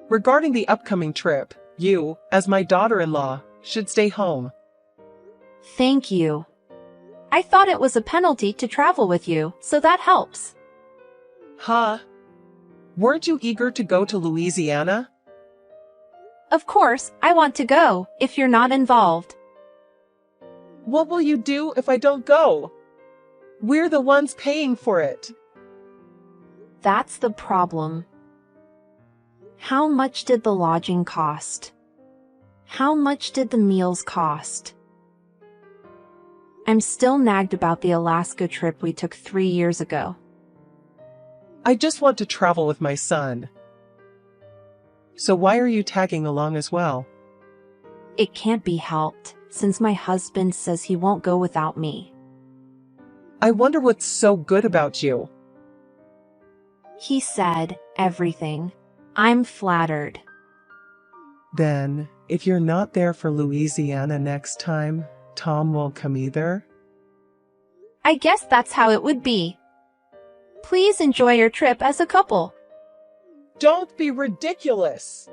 Regarding the upcoming trip, you, as my daughter-in-law, should stay home. Thank you. I thought it was a penalty to travel with you, so that helps. Huh? Weren't you eager to go to Louisiana? Of course, I want to go, if you're not involved. What will you do if I don't go? We're the ones paying for it. That's the problem. How much did the lodging cost? How much did the meals cost? I'm still nagged about the Alaska trip we took 3 years ago. I just want to travel with my son. So why are you tagging along as well? It can't be helped, since my husband says he won't go without me. I wonder what's so good about you. He said everything. I'm flattered. Then, if you're not there for Louisiana next time, Tom won't come either? I guess that's how it would be. Please enjoy your trip as a couple. Don't be ridiculous!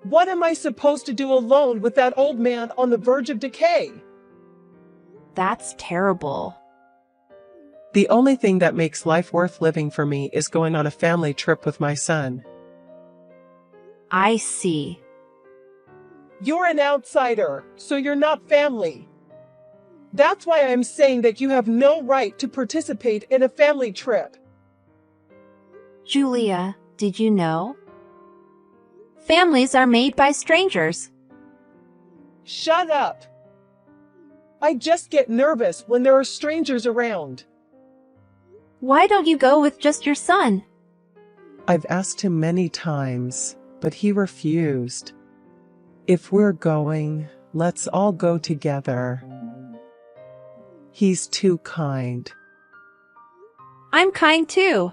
What am I supposed to do alone with that old man on the verge of decay? That's terrible. The only thing that makes life worth living for me is going on a family trip with my son. I see. You're an outsider, so you're not family. That's why I'm saying that you have no right to participate in a family trip. Julia, did you know? Families are made by strangers. Shut up! I just get nervous when there are strangers around. Why don't you go with just your son? I've asked him many times, but he refused. If we're going, let's all go together. He's too kind. I'm kind too.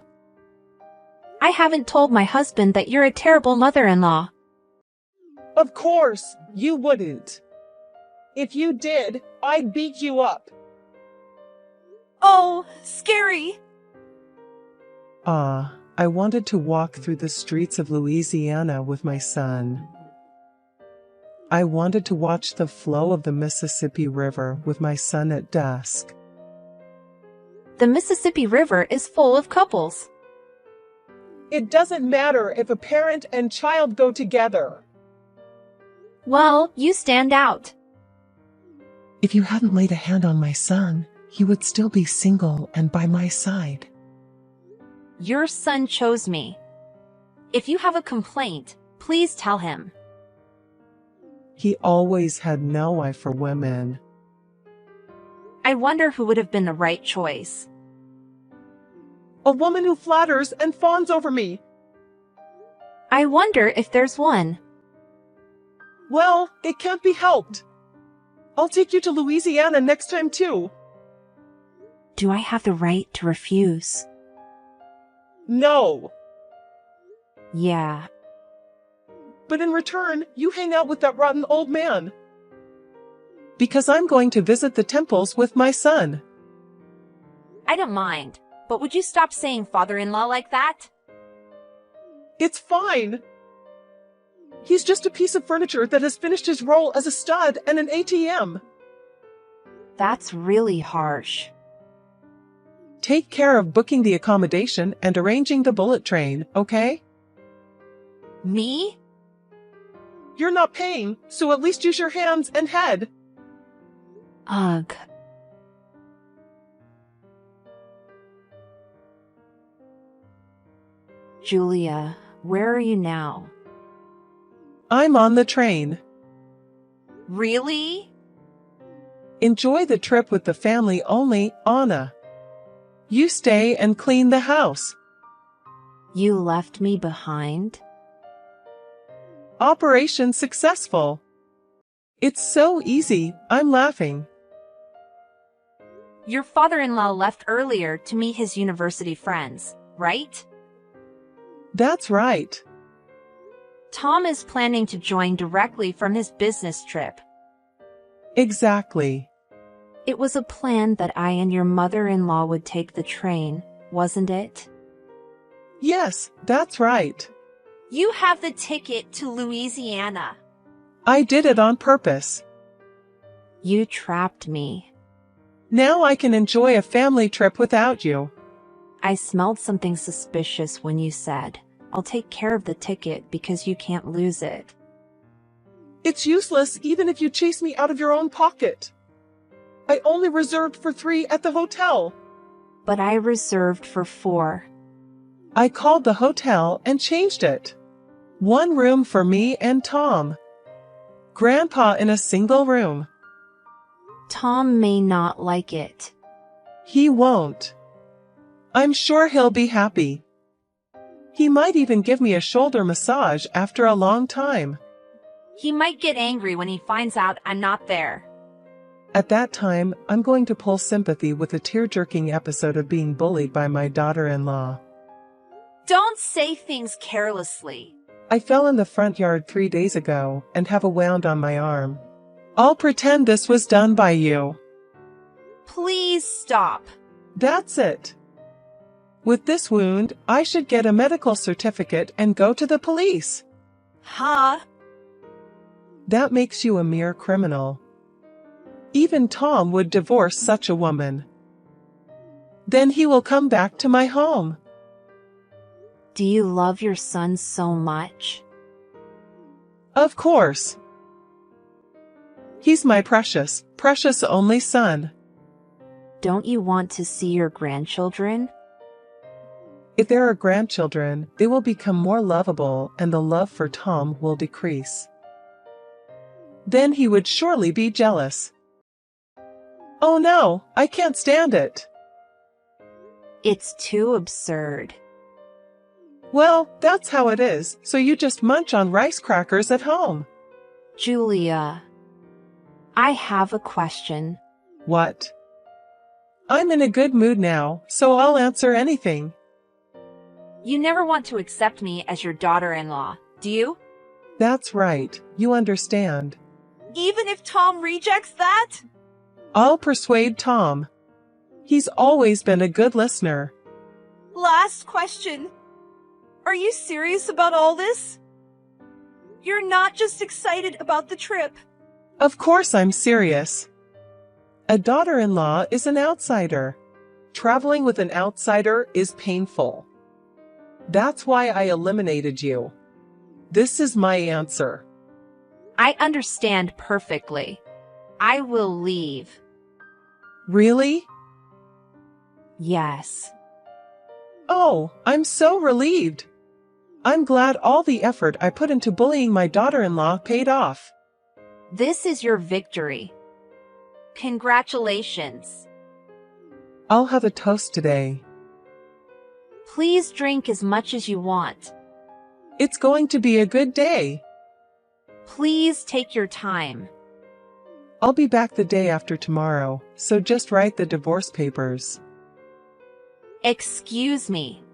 I haven't told my husband that you're a terrible mother-in-law. Of course, you wouldn't. If you did, I'd beat you up. Oh, scary. I wanted to walk through the streets of Louisiana with my son. I wanted to watch the flow of the Mississippi River with my son at dusk. The Mississippi River is full of couples. It doesn't matter if a parent and child go together. Well, you stand out. If you hadn't laid a hand on my son, he would still be single and by my side. Your son chose me. If you have a complaint, please tell him. He always had no eye for women. I wonder who would have been the right choice. A woman who flatters and fawns over me. I wonder if there's one. Well, it can't be helped. I'll take you to Louisiana next time too. Do I have the right to refuse? No. Yeah. But in return, you hang out with that rotten old man. Because I'm going to visit the temples with my son. I don't mind, but would you stop saying father-in-law like that? It's fine. He's just a piece of furniture that has finished his role as a stud and an ATM. That's really harsh. Take care of booking the accommodation and arranging the bullet train, okay? Me? You're not paying, so at least use your hands and head. Ugh. Julia, where are you now? I'm on the train. Really? Enjoy the trip with the family only, Anna. You stay and clean the house. You left me behind? Operation successful. It's so easy, I'm laughing. Your father-in-law left earlier to meet his university friends, right? That's right. Tom is planning to join directly from his business trip. Exactly. It was a plan that I and your mother-in-law would take the train, wasn't it? Yes, that's right. You have the ticket to Louisiana. I did it on purpose. You trapped me. Now I can enjoy a family trip without you. I smelled something suspicious when you said, I'll take care of the ticket because you can't lose it. It's useless even if you chase me out of your own pocket. I only reserved for 3 at the hotel. But I reserved for 4. I called the hotel and changed it. 1 room for me and Tom. Grandpa in a single room. Tom may not like it. He won't. I'm sure he'll be happy. He might even give me a shoulder massage after a long time. He might get angry when he finds out I'm not there. At that time, I'm going to pull sympathy with a tear-jerking episode of being bullied by my daughter-in-law. Don't say things carelessly. I fell in the front yard 3 days ago and have a wound on my arm. I'll pretend this was done by you. Please stop. That's it. With this wound, I should get a medical certificate and go to the police. Huh? That makes you a mere criminal. Even Tom would divorce such a woman. Then he will come back to my home. Do you love your son so much? Of course. He's my precious, precious only son. Don't you want to see your grandchildren? If there are grandchildren, they will become more lovable and the love for Tom will decrease. Then he would surely be jealous. Oh no, I can't stand it. It's too absurd. Well, that's how it is, so you just munch on rice crackers at home. Julia, I have a question. What? I'm in a good mood now, so I'll answer anything. You never want to accept me as your daughter-in-law, do you? That's right, you understand. Even if Tom rejects that? I'll persuade Tom. He's always been a good listener. Last question. Are you serious about all this? You're not just excited about the trip. Of course I'm serious. A daughter-in-law is an outsider. Traveling with an outsider is painful. That's why I eliminated you. This is my answer. I understand perfectly. I will leave. Really? Yes. Oh, I'm so relieved. I'm glad all the effort I put into bullying my daughter-in-law paid off. This is your victory. Congratulations. I'll have a toast today. Please drink as much as you want. It's going to be a good day. Please take your time. I'll be back the day after tomorrow, so just write the divorce papers. Excuse me.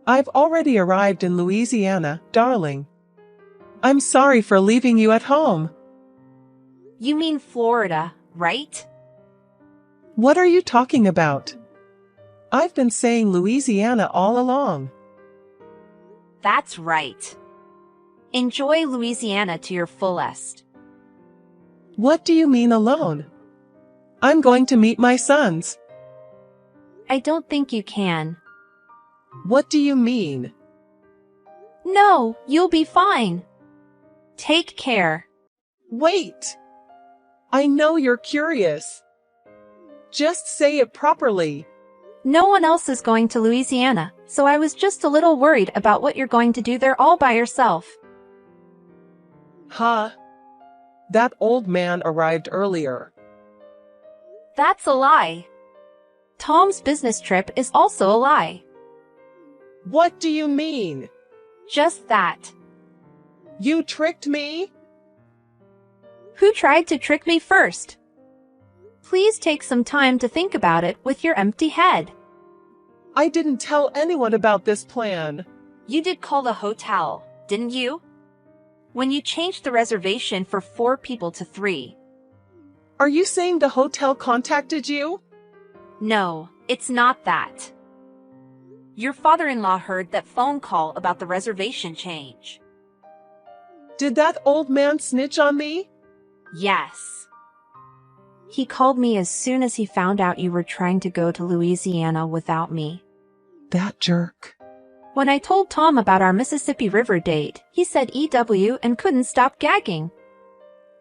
I've already arrived in Louisiana, darling. I'm sorry for leaving you at home. You mean Florida, right? What are you talking about? I've been saying Louisiana all along. That's right. Enjoy Louisiana to your fullest. What do you mean alone? I'm going to meet my sons. I don't think you can. What do you mean? No, you'll be fine. Take care. Wait! I know you're curious. Just say it properly. No one else is going to Louisiana, so I was just a little worried about what you're going to do there all by yourself. Huh? That old man arrived earlier. That's a lie. Tom's business trip is also a lie. What do you mean? Just that. You tricked me? Who tried to trick me first? Please take some time to think about it with your empty head. I didn't tell anyone about this plan. You did call the hotel, didn't you? When you changed the reservation for 4 people to 3. Are you saying the hotel contacted you? No, It's not that. Your father-in-law heard that phone call about the reservation change. Did that old man snitch on me? Yes. He called me as soon as he found out you were trying to go to Louisiana without me. That jerk. When I told Tom about our Mississippi River date, he said EW and couldn't stop gagging.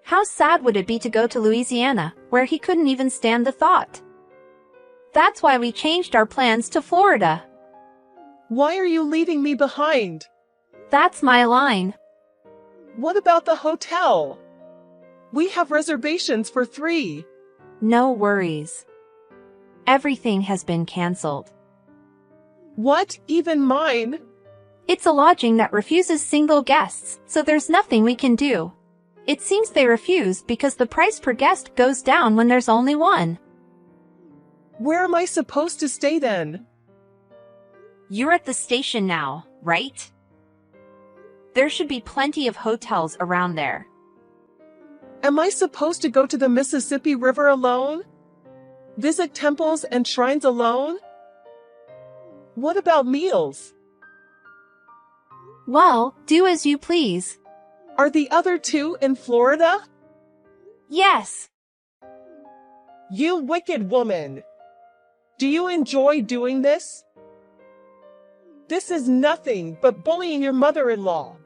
How sad would it be to go to Louisiana, where he couldn't even stand the thought? That's why we changed our plans to Florida. Why are you leaving me behind? That's my line. What about the hotel? We have reservations for 3. No worries. Everything has been canceled. What, even mine? It's a lodging that refuses single guests, so there's nothing we can do. It seems they refuse because the price per guest goes down when there's only one. Where am I supposed to stay then? You're at the station now, right? There should be plenty of hotels around there. Am I supposed to go to the Mississippi River alone? Visit temples and shrines alone? What about meals? Well, do as you please. Are the other 2 in Florida? Yes. You wicked woman! Do you enjoy doing this? This is nothing but bullying your mother-in-law.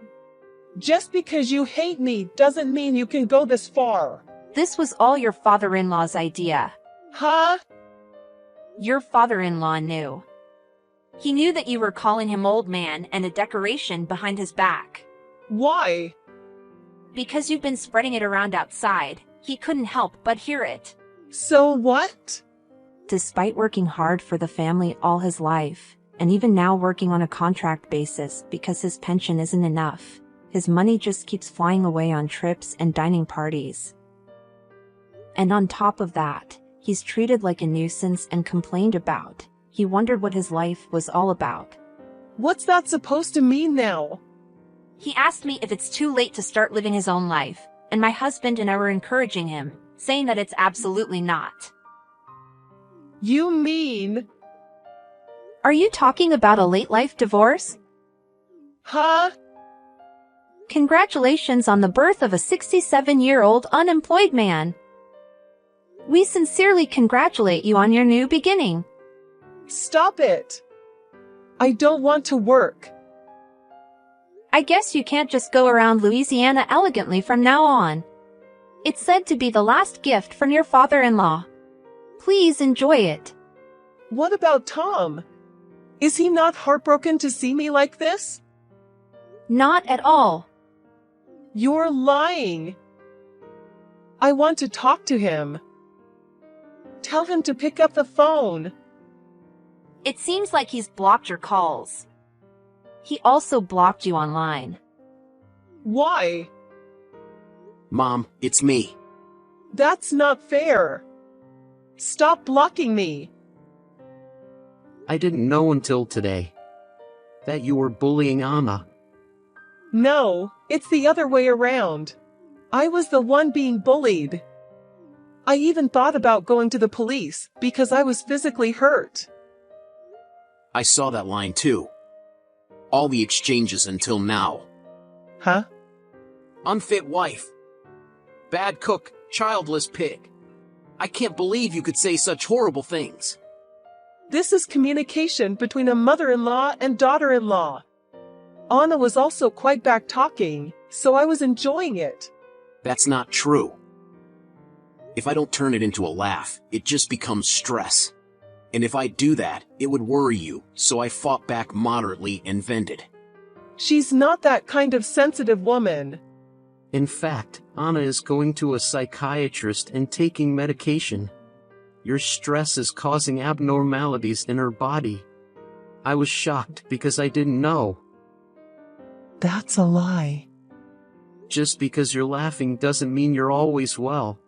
Just because you hate me doesn't mean you can go this far. This was all your father-in-law's idea. Huh? Your father-in-law knew. He knew that you were calling him old man and a decoration behind his back. Why? Because you've been spreading it around outside, he couldn't help but hear it. So what? Despite working hard for the family all his life, and even now working on a contract basis because his pension isn't enough, his money just keeps flying away on trips and dining parties. And on top of that, he's treated like a nuisance and complained about. He wondered what his life was all about. What's that supposed to mean now? He asked me if it's too late to start living his own life, and my husband and I were encouraging him, saying that it's absolutely not. You mean? Are you talking about a late life divorce? Huh? Congratulations on the birth of a 67-year-old unemployed man. We sincerely congratulate you on your new beginning. Stop it! I don't want to work. I guess you can't just go around Louisiana elegantly from now on. It's said to be the last gift from your father-in-law. Please enjoy it. What about Tom? Is he not heartbroken to see me like this? Not at all. You're lying. I want to talk to him. Tell him to pick up the phone. It seems like he's blocked your calls. He also blocked you online. Why? Mom, it's me. That's not fair. Stop blocking me. I didn't know until today that you were bullying Anna. No, it's the other way around. I was the one being bullied. I even thought about going to the police because I was physically hurt. I saw that line too. All the exchanges until now. Huh? Unfit wife. Bad cook, childless pig. I can't believe you could say such horrible things. This is communication between a mother-in-law and daughter-in-law. Anna was also quite back-talking, so I was enjoying it. That's not true. If I don't turn it into a laugh, it just becomes stress. And if I do that, it would worry you, so I fought back moderately and vented. She's not that kind of sensitive woman. In fact, Anna is going to a psychiatrist and taking medication. Your stress is causing abnormalities in her body. I was shocked because I didn't know. That's a lie. Just because you're laughing doesn't mean you're always well.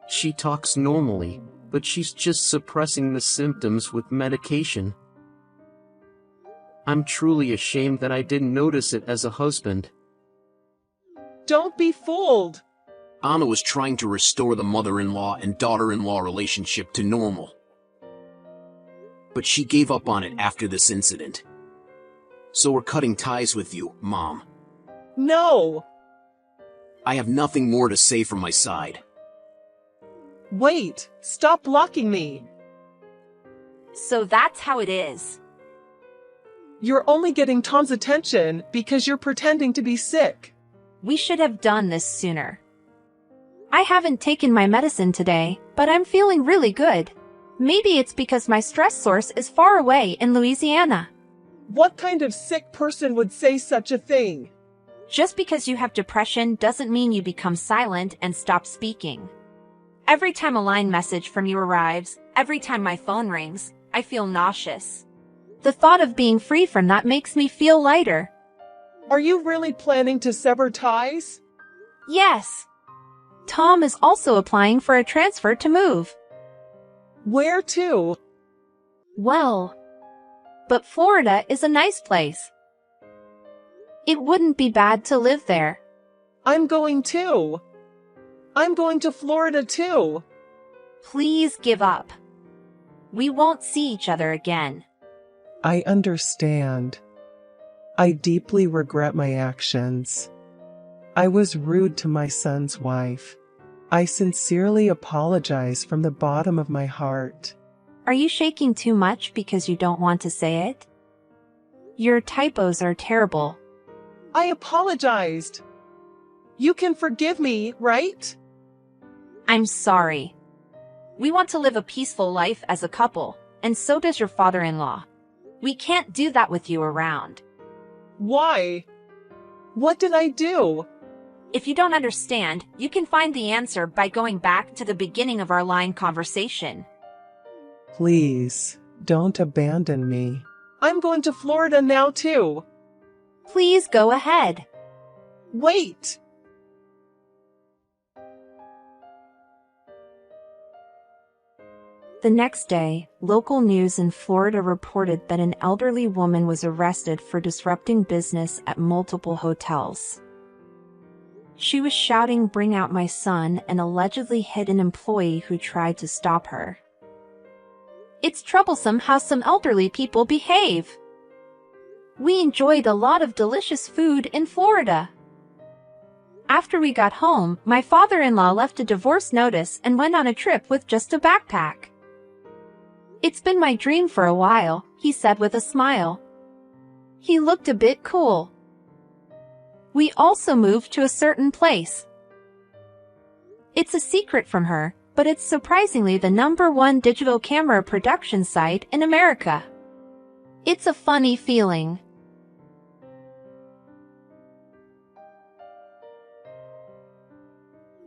She talks normally, but she's just suppressing the symptoms with medication. I'm truly ashamed that I didn't notice it as a husband. Don't be fooled. Anna was trying to restore the mother-in-law and daughter-in-law relationship to normal. but she gave up on it after this incident. So we're cutting ties with you, Mom. No! I have nothing more to say from my side. Wait! Stop blocking me! So that's how it is. You're only getting Tom's attention because you're pretending to be sick. We should have done this sooner. I haven't taken my medicine today, but I'm feeling really good. Maybe it's because my stress source is far away in Louisiana. What kind of sick person would say such a thing? Just because you have depression doesn't mean you become silent and stop speaking. Every time a line message from you arrives, every time my phone rings, I feel nauseous. The thought of being free from that makes me feel lighter. Are you really planning to sever ties? Yes. Tom is also applying for a transfer to move. Where to? Well, but Florida is a nice place. It wouldn't be bad to live there. I'm going too. I'm going to Florida too. Please give up. We won't see each other again. I understand. I deeply regret my actions. I was rude to my son's wife. I sincerely apologize from the bottom of my heart. Are you shaking too much because you don't want to say it? Your typos are terrible. I apologized. You can forgive me, right? I'm sorry. We want to live a peaceful life as a couple, and so does your father-in-law. We can't do that with you around. Why? What did I do? If you don't understand, you can find the answer by going back to the beginning of our line conversation. Please, don't abandon me. I'm going to Florida now too. Please go ahead. Wait! The next day, local news in Florida reported that an elderly woman was arrested for disrupting business at multiple hotels. She was shouting, "Bring out my son," and allegedly hit an employee who tried to stop her. It's troublesome how some elderly people behave. We enjoyed a lot of delicious food in Florida. After we got home, my father-in-law left a divorce notice and went on a trip with just a backpack. It's been my dream for a while, he said with a smile. He looked a bit cool. We also moved to a certain place. It's a secret from her, but it's surprisingly the #1 digital camera production site in America. It's a funny feeling.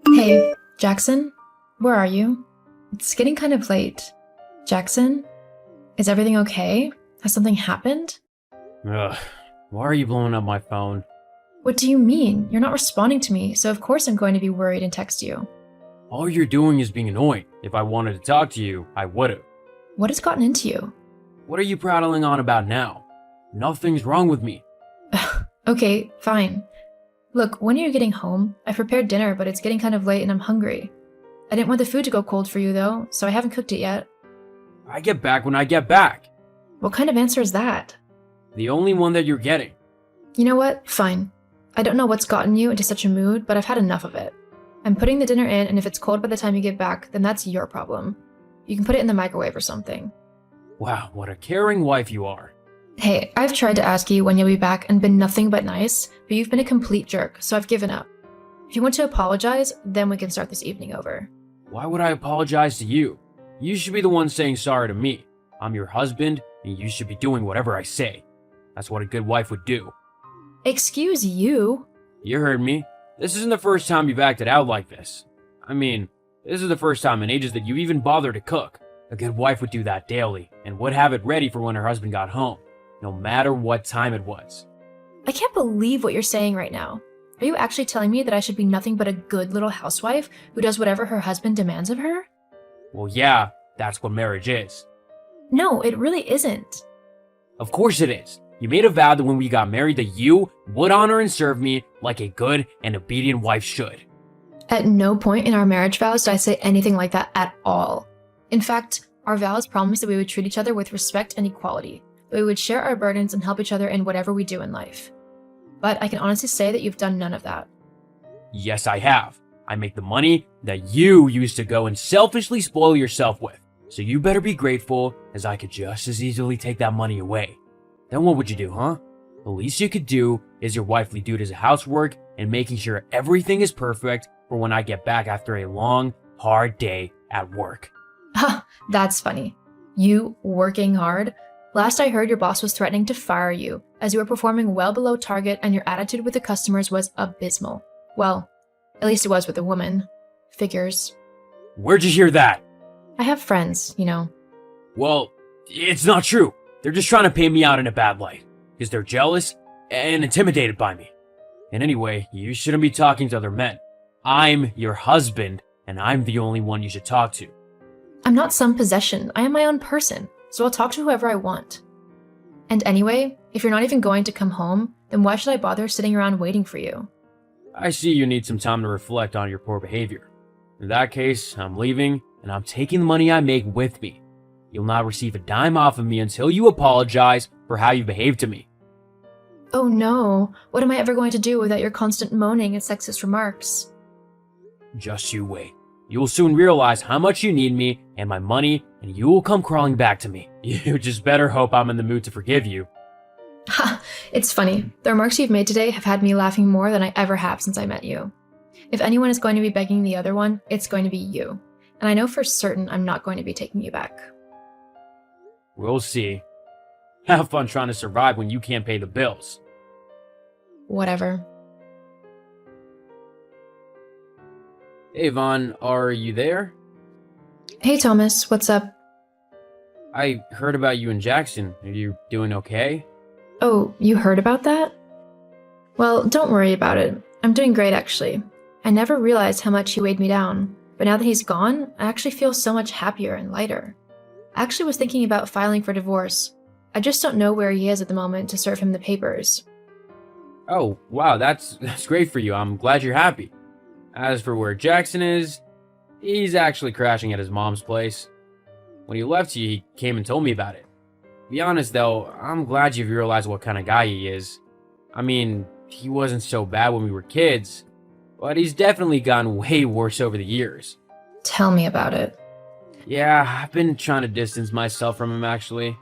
Hey, Jackson? Where are you? It's getting kind of late. Jackson? Is everything okay? Has something happened? Ugh, why are you blowing up my phone? What do you mean? You're not responding to me, so of course I'm going to be worried and text you. All you're doing is being annoying. If I wanted to talk to you, I would've. What has gotten into you? What are you prattling on about now? Nothing's wrong with me. Okay, fine. Look, when are you getting home? I prepared dinner, but it's getting kind of late and I'm hungry. I didn't want the food to go cold for you though, so I haven't cooked it yet. I get back when I get back. What kind of answer is that? The only one that you're getting. You know what? Fine. I don't know what's gotten you into such a mood, but I've had enough of it. I'm putting the dinner in, and if it's cold by the time you get back, then that's your problem. You can put it in the microwave or something. Wow, what a caring wife you are. Hey, I've tried to ask you when you'll be back and been nothing but nice, but you've been a complete jerk, so I've given up. If you want to apologize, then we can start this evening over. Why would I apologize to you? You should be the one saying sorry to me. I'm your husband, and you should be doing whatever I say. That's what a good wife would do. Excuse you? You heard me. This isn't the first time you've acted out like this. I mean, this is the first time in ages that you even bothered to cook. A good wife would do that daily, and would have it ready for when her husband got home, no matter what time it was. I can't believe what you're saying right now. Are you actually telling me that I should be nothing but a good little housewife who does whatever her husband demands of her? Well, yeah, that's what marriage is. No, it really isn't. Of course it is. You made a vow that when we got married that you would honor and serve me like a good and obedient wife should. At no point in our marriage vows did I say anything like that at all. In fact, Our vows promised that we would treat each other with respect and equality, that we would share our burdens and help each other in whatever we do in life. But I can honestly say that you've done none of that. Yes, I have. I make the money that you used to go and selfishly spoil yourself with. So you better be grateful, as I could just as easily take that money away. Then what would you do, huh? The least you could do is your wifely duties of housework and making sure everything is perfect for when I get back after a long, hard day at work. Ha, that's funny. You working hard? Last I heard, your boss was threatening to fire you, as you were performing well below target and your attitude with the customers was abysmal. Well, at least it was with a woman. Figures. Where'd you hear that? I have friends, you know. Well, it's not true. They're just trying to paint me out in a bad light, because they're jealous and intimidated by me. And anyway, you shouldn't be talking to other men. I'm your husband, and I'm the only one you should talk to. I'm not some possession. I am my own person, so I'll talk to whoever I want. And anyway, if you're not even going to come home, then why should I bother sitting around waiting for you? I see you need some time to reflect on your poor behavior. In that case, I'm leaving, and I'm taking the money I make with me. You'll not receive a dime off of me until you apologize for how you behaved to me. Oh no, what am I ever going to do without your constant moaning and sexist remarks? Just you wait. You will soon realize how much you need me and my money, and you will come crawling back to me. You just better hope I'm in the mood to forgive you. Ha, it's funny. The remarks you've made today have had me laughing more than I ever have since I met you. If anyone is going to be begging the other one, it's going to be you. And I know for certain I'm not going to be taking you back. We'll see. Have fun trying to survive when you can't pay the bills. Whatever. Ivon, are you there? Hey Thomas, what's up? I heard about you and Jackson. Are you doing okay? Oh, you heard about that? Well, don't worry about it. I'm doing great actually. I never realized how much he weighed me down, but now that he's gone, I actually feel so much happier and lighter. I actually was thinking about filing for divorce. I just don't know where he is at the moment to serve him the papers. Oh, wow, that's great for you. I'm glad you're happy. As for where Jackson is, he's actually crashing at his mom's place. When he left you, he came and told me about it. To be honest though, I'm glad you've realized what kind of guy he is. I mean, he wasn't so bad when we were kids, but he's definitely gotten way worse over the years. Tell me about it. Yeah, I've been trying to distance myself from him actually.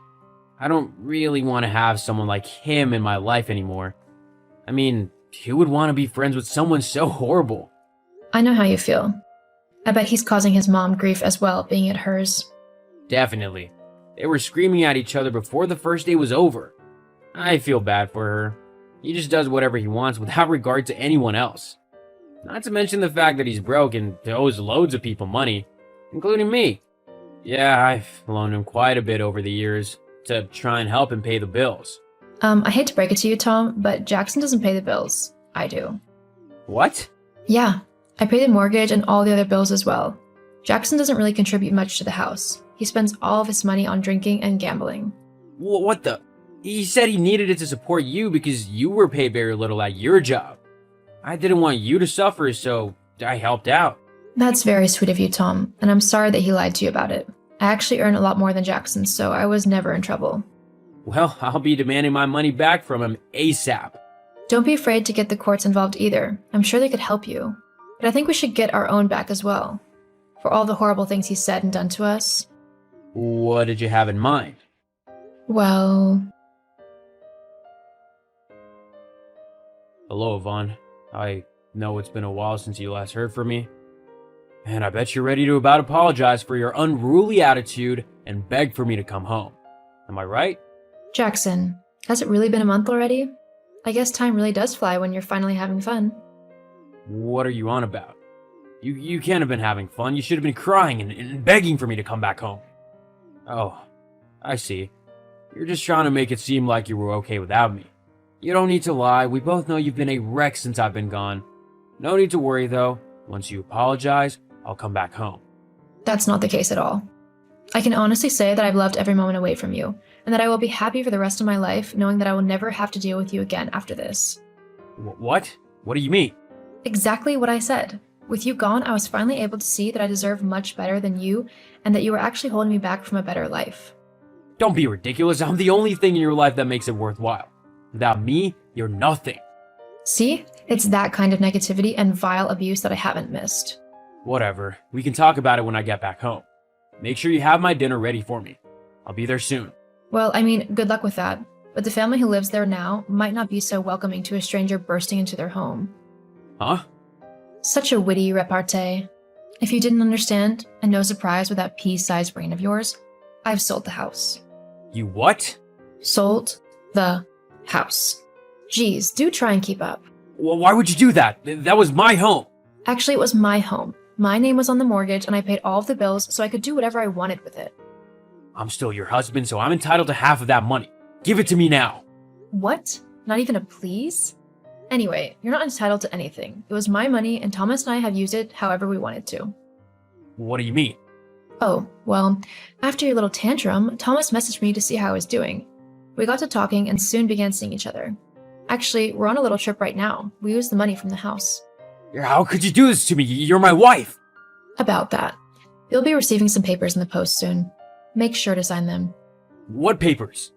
I don't really want to have someone like him in my life anymore. I mean, who would want to be friends with someone so horrible? I know how you feel. I bet he's causing his mom grief as well, being at hers. Definitely. They were screaming at each other before the first day was over. I feel bad for her. He just does whatever he wants without regard to anyone else. Not to mention the fact that he's broke and owes loads of people money, including me. Yeah, I've loaned him quite a bit over the years to try and help him pay the bills. I hate to break it to you, Tom, but Jackson doesn't pay the bills. I do. What? Yeah, I pay the mortgage and all the other bills as well. Jackson doesn't really contribute much to the house. He spends all of his money on drinking and gambling. What the? He said he needed it to support you because you were paid very little at your job. I didn't want you to suffer, so I helped out. That's very sweet of you, Tom, and I'm sorry that he lied to you about it. I actually earn a lot more than Jackson, so I was never in trouble. Well, I'll be demanding my money back from him ASAP. Don't be afraid to get the courts involved either. I'm sure they could help you. But I think we should get our own back as well. For all the horrible things he said and done to us. What did you have in mind? Well... Hello, Ivon. I know it's been a while since you last heard from me. And I bet you're ready to about apologize for your unruly attitude and beg for me to come home. Am I right? Jackson, has it really been a month already? I guess time really does fly when you're finally having fun. What are you on about? You can't have been having fun. You should have been crying and begging for me to come back home. Oh, I see. You're just trying to make it seem like you were okay without me. You don't need to lie. We both know you've been a wreck since I've been gone. No need to worry, though. Once you apologize, I'll come back home. That's not the case at all. I can honestly say that I've loved every moment away from you, and that I will be happy for the rest of my life knowing that I will never have to deal with you again after this. What? What do you mean? Exactly what I said. With you gone, I was finally able to see that I deserve much better than you and that you were actually holding me back from a better life. Don't be ridiculous. I'm the only thing in your life that makes it worthwhile. Without me, you're nothing. See? It's that kind of negativity and vile abuse that I haven't missed. Whatever. We can talk about it when I get back home. Make sure you have my dinner ready for me. I'll be there soon. Well, I mean, good luck with that. But the family who lives there now might not be so welcoming to a stranger bursting into their home. Huh? Such a witty repartee. If you didn't understand, and no surprise with that pea-sized brain of yours, I've sold the house. You what? Sold the house. Geez, do try and keep up. Well, why would you do that? That was my home. Actually, it was my home. My name was on the mortgage, and I paid all of the bills so I could do whatever I wanted with it. I'm still your husband, so I'm entitled to half of that money. Give it to me now. What? Not even a please? Anyway, you're not entitled to anything. It was my money, and Thomas and I have used it however we wanted to. What do you mean? Oh, well, after your little tantrum, Thomas messaged me to see how I was doing. We got to talking and soon began seeing each other. Actually, we're on a little trip right now. We used the money from the house. How could you do this to me? You're my wife. About that. You'll be receiving some papers in the post soon. Make sure to sign them. What papers?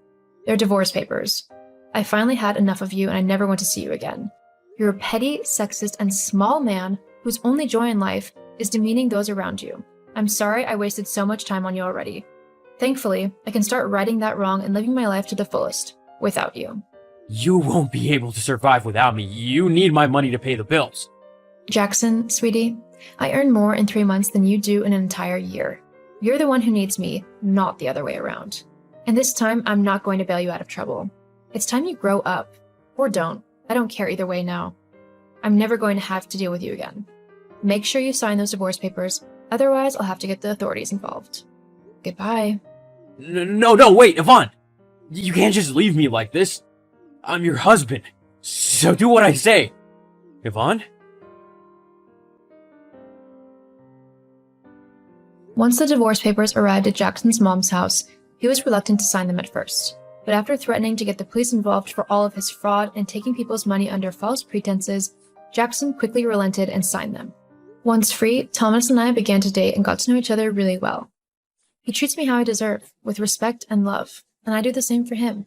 They're divorce papers. I finally had enough of you and I never want to see you again. You're a petty, sexist, and small man whose only joy in life is demeaning those around you. I'm sorry I wasted so much time on you already. Thankfully, I can start righting that wrong and living my life to the fullest, without you. You won't be able to survive without me. You need my money to pay the bills. Jackson, sweetie, I earn more in 3 months than you do in an entire year. You're the one who needs me, not the other way around. And this time, I'm not going to bail you out of trouble. It's time you grow up. Or don't. I don't care either way now. I'm never going to have to deal with you again. Make sure you sign those divorce papers, otherwise I'll have to get the authorities involved. Goodbye. No, wait, Ivon! You can't just leave me like this. I'm your husband, so do what I say. Ivon? Once the divorce papers arrived at Jackson's mom's house, he was reluctant to sign them at first. But after threatening to get the police involved for all of his fraud and taking people's money under false pretenses, Jackson quickly relented and signed them. Once free, Thomas and I began to date and got to know each other really well. He treats me how I deserve, with respect and love, and I do the same for him.